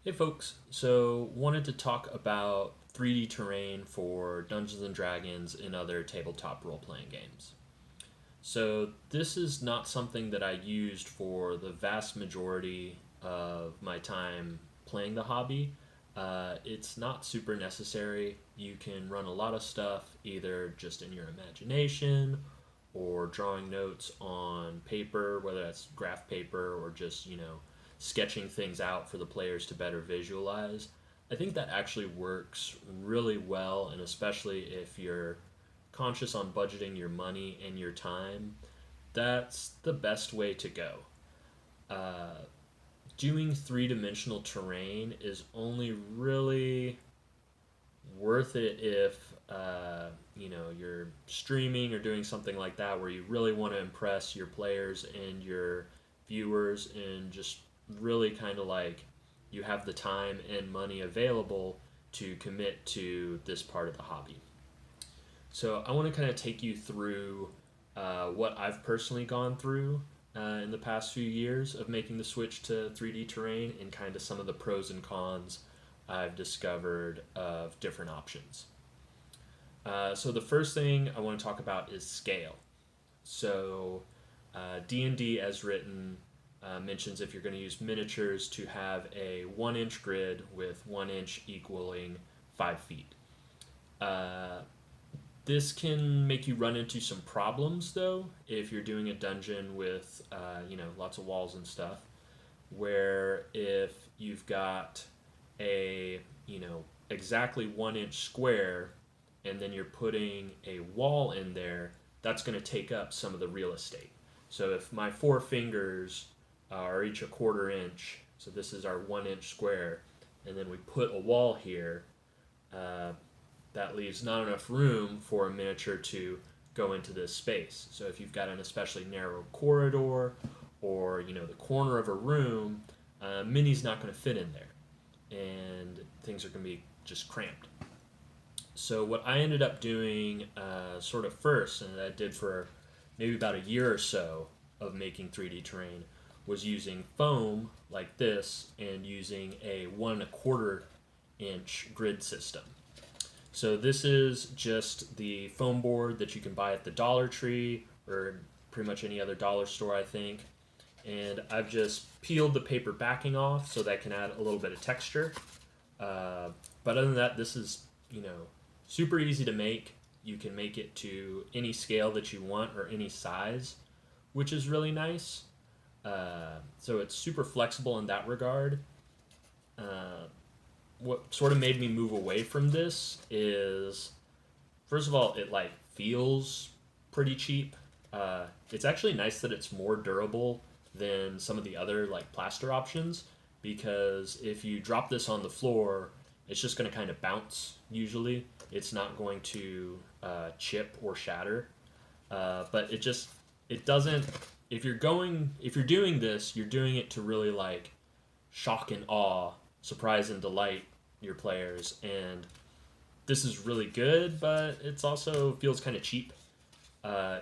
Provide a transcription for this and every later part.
Hey folks, so wanted to talk about 3D terrain for Dungeons and Dragons and other tabletop role playing games. So, this is not something that I used for the vast majority of my time playing the hobby. It's not super necessary. You can run a lot of stuff either just in your imagination or drawing notes on paper, whether that's graph paper or just, sketching things out for the players to better visualize. I think that actually works really well, and especially if you're conscious on budgeting your money and your time, that's the best way to go. Uh, Doing three-dimensional terrain is only really worth it if you're streaming or doing something like that where you really want to impress your players and your viewers and just really kind of like you have the time and money available to commit to this part of the hobby. So I want to kind of take you through what I've personally gone through in the past few years of making the switch to 3D terrain and kind of some of the pros and cons I've discovered of different options. So the first thing I want to talk about is scale. So D&D as written mentions if you're going to use miniatures to have a 1 inch grid with 1 inch equaling 5 feet. Uh, this can make you run into some problems though if you're doing a dungeon with lots of walls and stuff. Where if you've got a exactly 1 inch square and then you're putting a wall in there, that's going to take up some of the real estate. So if my four fingers are each a 1/4 inch, so this is our 1 inch square, and then we put a wall here, uh, that leaves not enough room for a miniature to go into this space. So if you've got an especially narrow corridor or the corner of a room, mini's not going to fit in there, and things are going to be just cramped. So what I ended up doing, sort of first, and I did for maybe about a year or so of making 3D terrain, was using foam like this and using a 1 1/4 inch grid system. So this is just the foam board that you can buy at the Dollar Tree or pretty much any other dollar store, I think. And I've just peeled the paper backing off so that can add a little bit of texture. But other than that, this is super easy to make. You can make it to any scale that you want or any size, which is really nice. So it's super flexible in that regard. Uh, what sort of made me move away from this is, first of all, it like feels pretty cheap. It's actually nice that it's more durable than some of the other like plaster options, because if you drop this on the floor, it's just going to kind of bounce. Usually, it's not going to chip or shatter. But it doesn't. If you're doing this, you're doing it to really like shock and awe, surprise and delight your players, and this is really good, but it's also feels kind of cheap. Uh,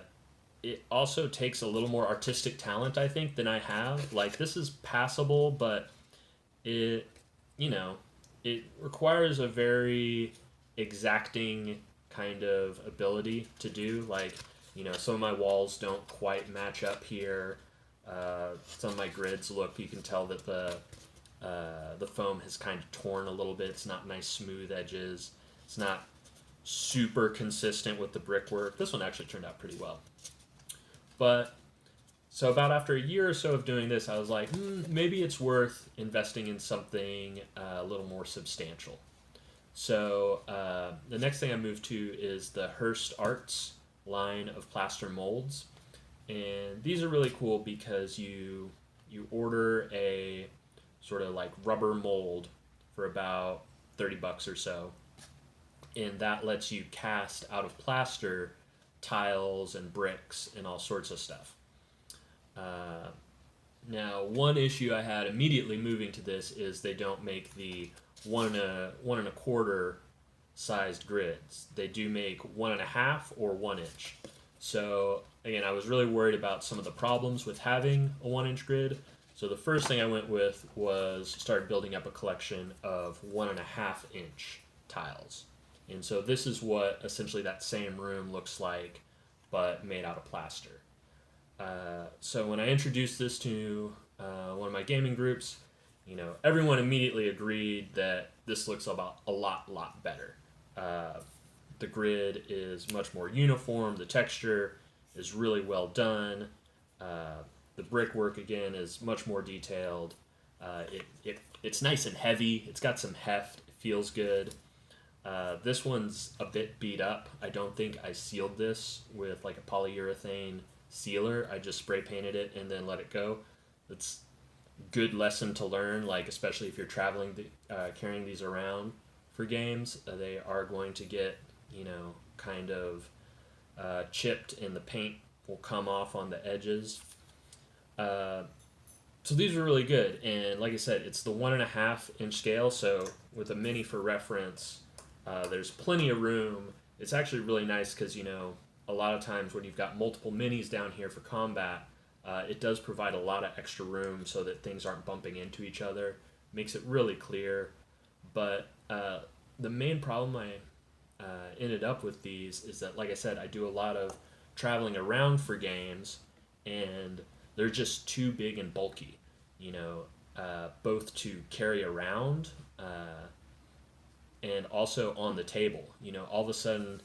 it also takes a little more artistic talent, I think, than I have. Like this is passable, but it you know it requires a very exacting kind of ability to do. Like some of my walls don't quite match up here. Some of my grids look. You can tell that the foam has kind of torn a little bit. It's not nice smooth edges. It's not super consistent with the brickwork. This one actually turned out pretty well. But so about after a year or so of doing this, I was like, maybe it's worth investing in something a little more substantial. So the next thing I moved to is the Hearst Arts line of plaster molds, and these are really cool because you order a sort of like rubber mold for about $30 or so, and that lets you cast out of plaster tiles and bricks and all sorts of stuff. Uh, Now, one issue I had immediately moving to this is they don't make the 1 1/4 sized grids. They do make 1 1/2 or 1 inch. So again, I was really worried about some of the problems with having a 1 inch grid. So the first thing I went with was started building up a collection of 1.5 inch tiles. And so this is what essentially that same room looks like, but made out of plaster. So when I introduced this to one of my gaming groups, everyone immediately agreed that this looks about a lot better. Uh, the grid is much more uniform. The texture is really well done. Uh, the brickwork again is much more detailed. It's nice and heavy. It's got some heft. It feels good. This one's a bit beat up. I don't think I sealed this with like a polyurethane sealer. I just spray painted it and then let it go. It's a good lesson to learn, like especially if you're traveling, carrying these around for games. They are going to get kind of chipped, and the paint will come off on the edges. Uh, so these are really good, and like I said, it's the 1.5 inch scale. So with a mini for reference, there's plenty of room. It's actually really nice because a lot of times when you've got multiple minis down here for combat, it does provide a lot of extra room so that things aren't bumping into each other. Makes it really clear. But the main problem I ended up with these is that, like I said, I do a lot of traveling around for games, and they're just too big and bulky, both to carry around and also on the table. All of a sudden,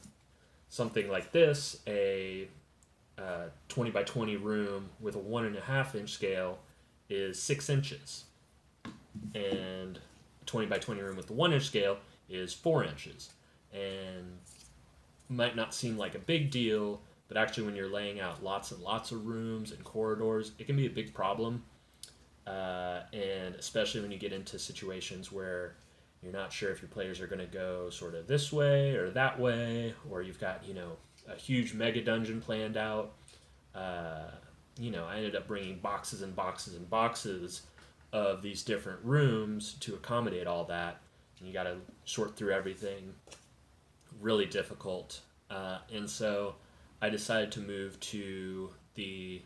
something like this, a 20 by 20 room with a 1.5 inch scale, is 6 inches, and a 20 by 20 room with the 1 inch scale is 4 inches. And might not seem like a big deal, but actually when you're laying out lots and lots of rooms and corridors, it can be a big problem. And especially when you get into situations where you're not sure if your players are going to go sort of this way or that way, or you've got a huge mega dungeon planned out. I ended up bringing boxes and boxes and boxes of these different rooms to accommodate all that, and you got to sort through everything. Really difficult. And so I decided to move to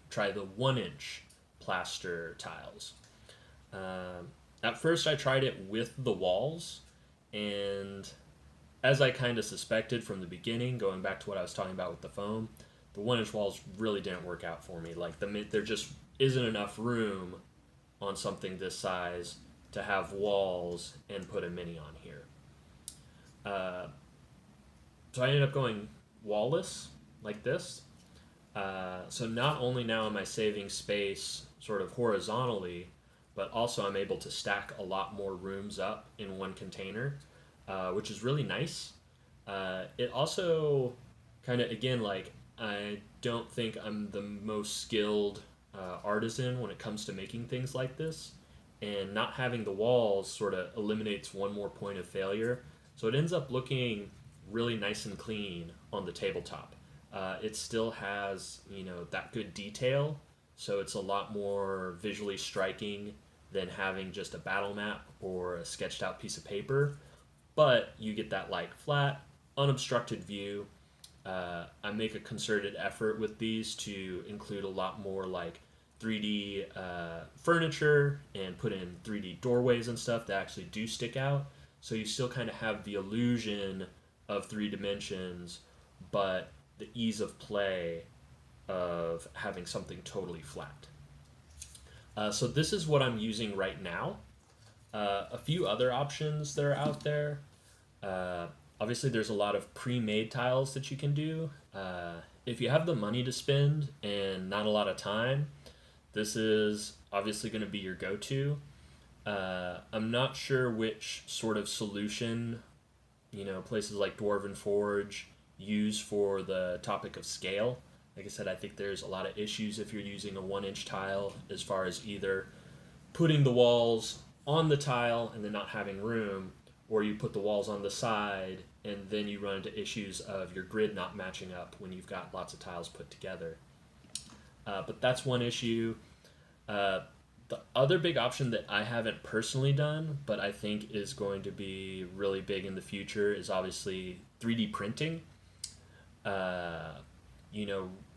try the 1 inch plaster tiles. At first I tried it with the walls, and as I kind of suspected from the beginning, going back to what I was talking about with the foam, the 1 inch walls really didn't work out for me. Like there just isn't enough room on something this size to have walls and put a mini on here. So I ended up going wallless, like this. So not only now am I saving space sort of horizontally, but also I'm able to stack a lot more rooms up in one container, which is really nice. It also kind of, again, like, I don't think I'm the most skilled artisan when it comes to making things like this, and not having the walls sort of eliminates one more point of failure. So it ends up looking really nice and clean on the tabletop. It still has, that good detail, so it's a lot more visually striking than having just a battle map or a sketched out piece of paper. But you get that like flat, unobstructed view. I make a concerted effort with these to include a lot more like 3D furniture and put in 3D doorways and stuff that actually do stick out. So you still kind of have the illusion of 3 dimensions, but the ease of play of having something totally flat. So this is what I'm using right now. A few other options that are out there. Obviously, there's a lot of pre-made tiles that you can do. If you have the money to spend and not a lot of time, this is obviously going to be your go-to. I'm not sure which sort of solution, places like Dwarven Forge use for the topic of scale. Like I said, I think there's a lot of issues if you're using a 1 inch tile as far as either putting the walls on the tile and then not having room, or you put the walls on the side and then you run into issues of your grid not matching up when you've got lots of tiles put together. But that's one issue. The other big option that I haven't personally done, but I think is going to be really big in the future, is obviously 3D printing.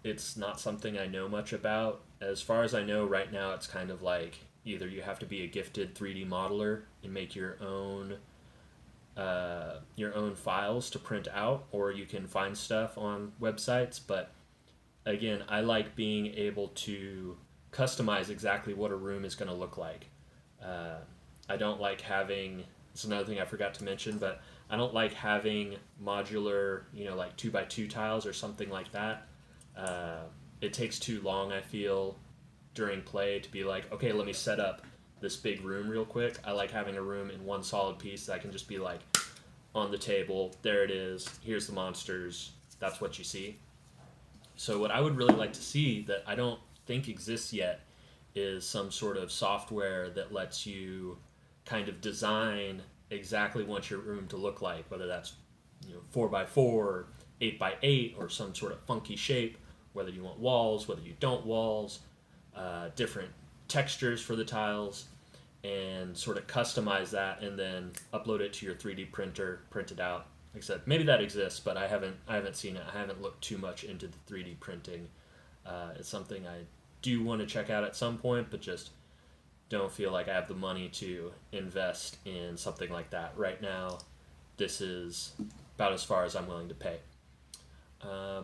It's not something I know much about. As far as I know, right now it's kind of like Either you have to be a gifted 3D modeler and make your own files to print out, or you can find stuff on websites. But again, I like being able to customize exactly what a room is going to look like. Uh, I don't like having. It's another thing I forgot to mention, but I don't like having modular, like 2x2 tiles or something like that. Uh, it takes too long, I feel, during play to be like, okay, let me set up this big room real quick. I like having a room in one solid piece that I can just be like on the table. There it is. Here's the monsters. That's what you see. So what I would really like to see that I don't think exists yet is some sort of software that lets you kind of design exactly what your room to look like, whether that's 4x4, 8x8, or some sort of funky shape. Whether you want walls, whether you don't walls, different textures for the tiles, and sort of customize that, and then upload it to your 3D printer, print it out. Like I said, maybe that exists, but I haven't seen it. I haven't looked too much into the 3D printing. It's something I do want to check out at some point, but just don't feel like I have the money to invest in something like that right now. This is about as far as I'm willing to pay.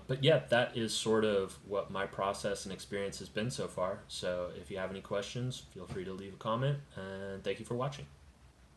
But yeah, that is sort of what my process and experience has been so far. So if you have any questions, feel free to leave a comment, and thank you for watching.